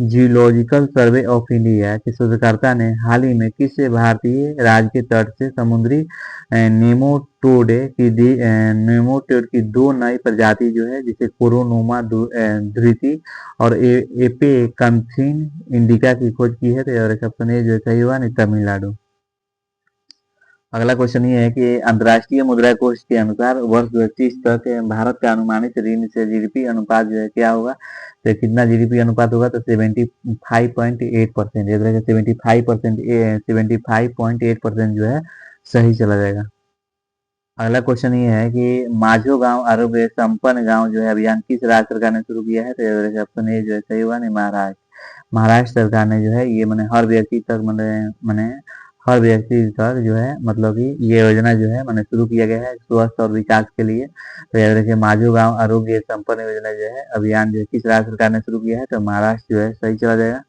जियोलॉजिकल सर्वे ऑफ इंडिया के शोधकर्ता ने हाल ही में किस भारतीय राज्य के तट से समुद्री नेमोटोड की दो नई प्रजाति जो है जिसे कोरोनोमा धृति और एपेकंथीन इंडिका की खोज की है? तो याद रखिए ऑप्शन ए जो है सही हुआ, नहीं तमिलनाडु। अगला क्वेश्चन ये है कि अंतर्राष्ट्रीय मुद्रा कोष के अनुसार वर्ष 2030 तक भारत का अनुमानित ऋण से जीडीपी अनुपात जो है क्या होगा, तो कितना जीडीपी अनुपात होगा, तो 75.8%। याद रखेगा 75.8% जो है सही चला जाएगा। अगला क्वेश्चन ये है कि माझो गांव आरोग्य संपन्न गांव जो है अभियान किस राज्य सरकार ने शुरू किया है, तो याद रखेगा ऑप्शन ए जो है सही होगा, नहीं महाराष्ट्र। महाराष्ट्र सरकार ने जो है ये मैंने हर व्यक्ति तक मैंने हर व्यक्ति तक जो है मतलब कि ये योजना जो है मैंने शुरू किया गया है स्वास्थ्य और विकास के लिए। तो याद रखिए माझो गांव आरोग्य संपन्न योजना जो है अभियान जो है किस राज्य सरकार ने शुरू किया है, तो महाराष्ट्र जो है सही चला जाएगा।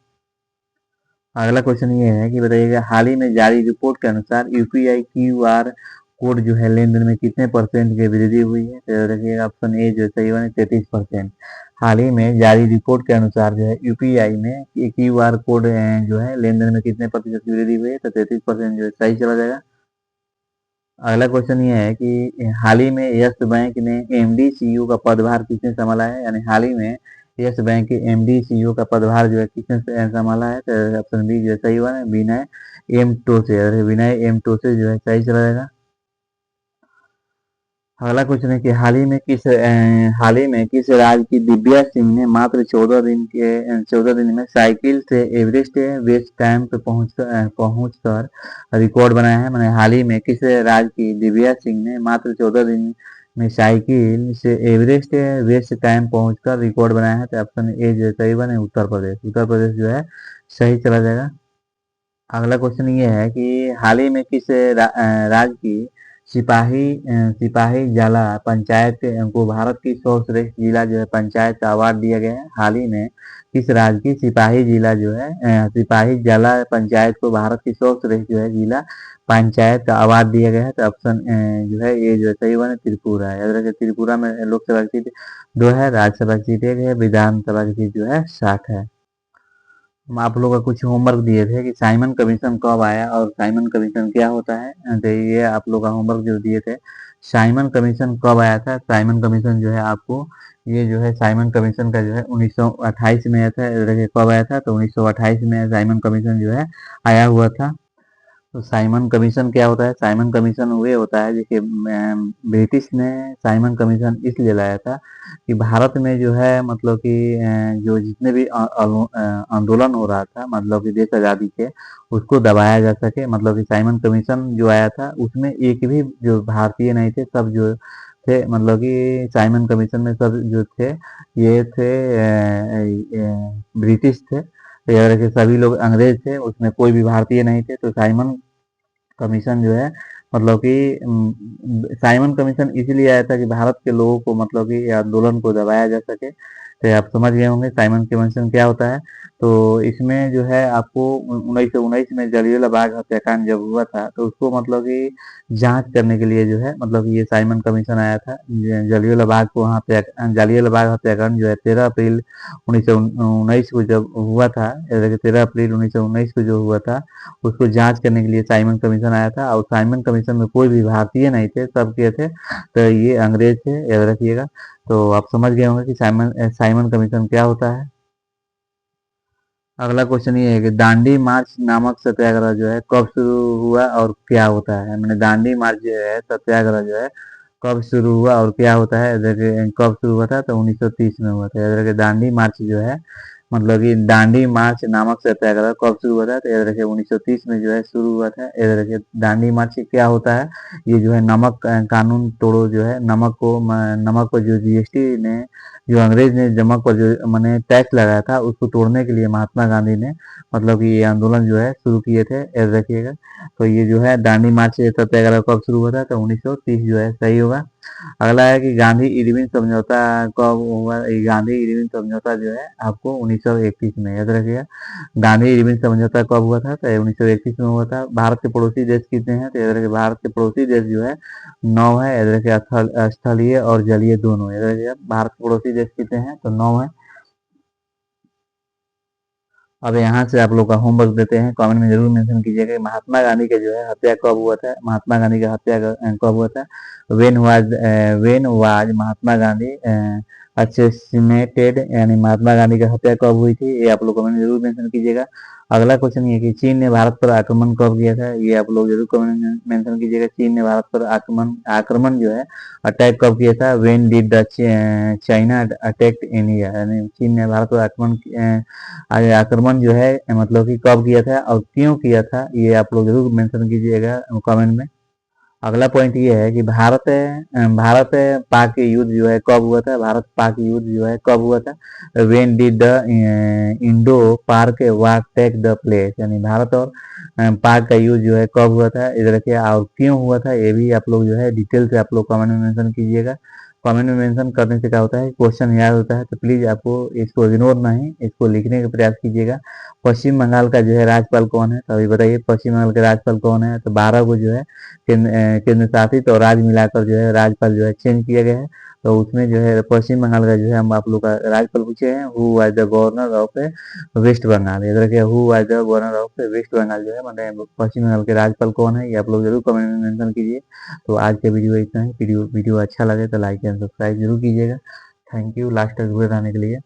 अगला क्वेश्चन ये है कि बताइएगा हाल ही में जारी रिपोर्ट के अनुसार यूपीआई क्यूआर कोड जो है लेन देन में कितने परसेंट की वृद्धि हुई है, तो याद रखिएगा ऑप्शन ए जो सही होगा 33%। हाल ही में जारी रिपोर्ट के अनुसार जो है यूपीआई में क्यूआर कोड जो है लेन देन में कितने प्रतिशत की वृद्धि हुई है, तो 33% जो है सही चला जाएगा। अगला क्वेश्चन ये है कि हाल ही में यस बैंक ने एमडी सीईओ का पदभार किसने संभाला है, यानी हाल ही में यस बैंक के एमडी सीईओ का पदभार जो है किसने संभाला है, तो ऑप्शन बी जो है सही हुआ है विनय एम टोसे। विनय एम टोसे जो है सही चला जाएगा। अगला क्वेश्चन है कि हाल ही में किस राज्य की दिव्या सिंह ने मात्र 14 दिन में साइकिल से एवरेस्ट बेस कैंप पे पहुंच कर रिकॉर्ड बनाया है। मैंने हाल ही में किस राज्य की दिव्या सिंह ने मात्र 14 दिन में साइकिल से एवरेस्ट बेस कैंप पहुंचकर रिकॉर्ड बनाया है, तो ऑप्शन ए जो सही बने उत्तर प्रदेश। उत्तर प्रदेश जो है सही चला जाएगा। अगला क्वेश्चन ये है कि हाल ही में किस राज्य की सिपाही जाला पंचायत को भारत की सर्वश्रेष्ठ जिला जो है पंचायत का अवार्ड दिया गया है। हाल ही में किस राज्य की सिपाही जिला जो है सिपाही जाला पंचायत को भारत की सर्वश्रेष्ठ जो है जिला पंचायत का अवार्ड दिया गया है, तो ऑप्शन जो है ये जो है सही बने त्रिपुरा है। याद रखिए त्रिपुरा में लोकसभा की सीट 2 है, राज्यसभा की सीट 1 है, विधानसभा की सीट जो है 60 है। हम आप लोगों का कुछ होमवर्क दिए थे कि साइमन कमीशन कब आया और साइमन कमीशन क्या होता है, तो ये आप लोग का होमवर्क जो दिए थे। साइमन कमीशन कब आया था, साइमन कमीशन जो है आपको ये जो है साइमन कमीशन का जो है 1928 में आया था। देखिए कब आया था, तो 1928 में साइमन कमीशन जो है आया हुआ था। तो साइमन कमीशन क्या होता है, साइमन कमीशन वो होता है देखिए ब्रिटिश ने साइमन कमीशन इसलिए लाया था कि भारत में जो है मतलब कि जो जितने भी आंदोलन हो रहा था मतलब कि देश आज़ादी के उसको दबाया जा सके। मतलब कि साइमन कमीशन जो आया था उसमें एक भी जो भारतीय नहीं थे, सब जो थे मतलब कि साइमन कमीशन में सब जो थे ये थे ब्रिटिश थे। तो याद रखिए सभी लोग अंग्रेज थे, उसमें कोई भी भारतीय नहीं थे। तो साइमन कमीशन जो है मतलब कि साइमन कमीशन इसलिए आया था कि भारत के लोगों को मतलब कि आंदोलन को दबाया जा सके। तो आप समझ गए होंगे साइमन कमीशन क्या होता है। तो इसमें जो है आपको 1919 में जलियांवाला बाग हत्याकांड जब हुआ था तो उसको मतलब कि जांच करने के लिए जो है मतलब कि ये साइमन कमीशन आया था। जलियांवाला बाग को वहाँ पे जलियांवाला बाग हत्याकांड जो है 13 अप्रैल 1919 को जब हुआ था, 13 अप्रैल 1919 को जो हुआ था उसको जांच करने के लिए साइमन कमीशन आया था। और साइमन कमीशन में कोई भी भारतीय नहीं थे, सब के थे, तो ये अंग्रेज थे, याद रखिएगा। तो आप समझ गए होंगे कि साइमन साइमन कमीशन क्या होता है। अगला क्वेश्चन ये है कि दांडी मार्च नामक सत्याग्रह जो है कब शुरू हुआ और क्या होता है। मैंने दांडी मार्च जो है सत्याग्रह जो है कब शुरू हुआ और क्या होता है, देखिए कब शुरू हुआ था, तो 1930 में हुआ था। याद रखिए दांडी मार्च जो है मतलब कि दांडी मार्च नामक सत्याग्रह कब शुरू हुआ था, तो याद रखिए 1930 में जो है शुरू हुआ था। याद रखिए दांडी मार्च क्या होता है, ये जो है नमक कानून तोड़ो जो है नमक पर जो जीएसटी ने जो अंग्रेज ने नमक पर जो मैंने टैक्स लगाया था उसको तोड़ने के लिए महात्मा गांधी ने मतलब कि ये आंदोलन जो है शुरू किए थे, याद रखिएगा। तो ये जो है दांडी मार्च सत्याग्रह कब शुरू हुआ था, तो 1930 जो है सही होगा। अगला है कि गांधी इरविन समझौता कब हुआ। ये गांधी इरविन समझौता जो है आपको 1931 में, याद रखिएगा। गांधी इरविन समझौता कब हुआ था, तो 1931 में हुआ था। भारत के पड़ोसी देश कितने हैं, तो याद रखिए भारत के पड़ोसी देश जो है 9 है। याद रखिए स्थलीय और जलीय दोनों। याद रखिए भारत के पड़ोसी देश कितने हैं, तो 9 है। अब यहाँ से आप लोग का होमवर्क देते हैं, कमेंट में जरूर मेंशन कीजिएगा कि महात्मा गांधी का जो है हत्या कब हुआ था। महात्मा गांधी का हत्या कब हुआ था। When was Mahatma Gandhi assassinated, यानी महात्मा गांधी की हत्या कब हुई थी, ये आप लोग कमेंट जरूर मेंशन कीजिएगा। अगला क्वेश्चन ये कि चीन ने भारत पर आक्रमण कब किया था, ये आप लोग जरूर कमेंट मेंशन कीजिएगा। चीन ने भारत पर आक्रमण आक्रमण जो है अटैक कब किया था, when did the China attack India, यानी चीन ने भारत पर आक्रमण जो है मतलब कि कब किया था और क्यों किया था, ये आप लोग जरूर मेंशन कीजिएगा कमेंट में। अगला पॉइंट ये है कि भारत पाक युद्ध जो है कब हुआ था, भारत पाक युद्ध जो है कब हुआ था, व्हेन डिड द इंडो पाक वार टेक द प्लेस, यानी भारत और पाक का युद्ध जो है कब हुआ था, इधर के और क्यों हुआ था, ये भी आप लोग जो है डिटेल से आप लोग कमेंट में मेंशन कीजिएगा। कमेंट में मेंशन करने से क्या होता है, क्वेश्चन याद होता है, तो प्लीज आपको इसको इग्नोर नहीं, इसको लिखने का प्रयास कीजिएगा। पश्चिम बंगाल का जो है राज्यपाल कौन है, तो अभी बताइए पश्चिम बंगाल के राज्यपाल कौन है, तो 12 को जो है केंद्र शासित और राज्य मिलाकर जो है राज्यपाल जो है चेंज किया गया है। तो उसमें जो है पश्चिम बंगाल का जो है हम आप लोग का राज्यपाल पूछे हैं, who was the governor of West Bengal, याद रखिए who was the governor of West Bengal जो है मतलब पश्चिम बंगाल के राज्यपाल कौन है, ये आप लोग जरूर कमेंट में मेंशन कीजिए। तो आज का वीडियो इतना ही, वीडियो अच्छा लगे तो लाइक एंड सब्सक्राइब जरूर कीजिएगा। थैंक यू लास्ट तक जुड़े रहने के लिए।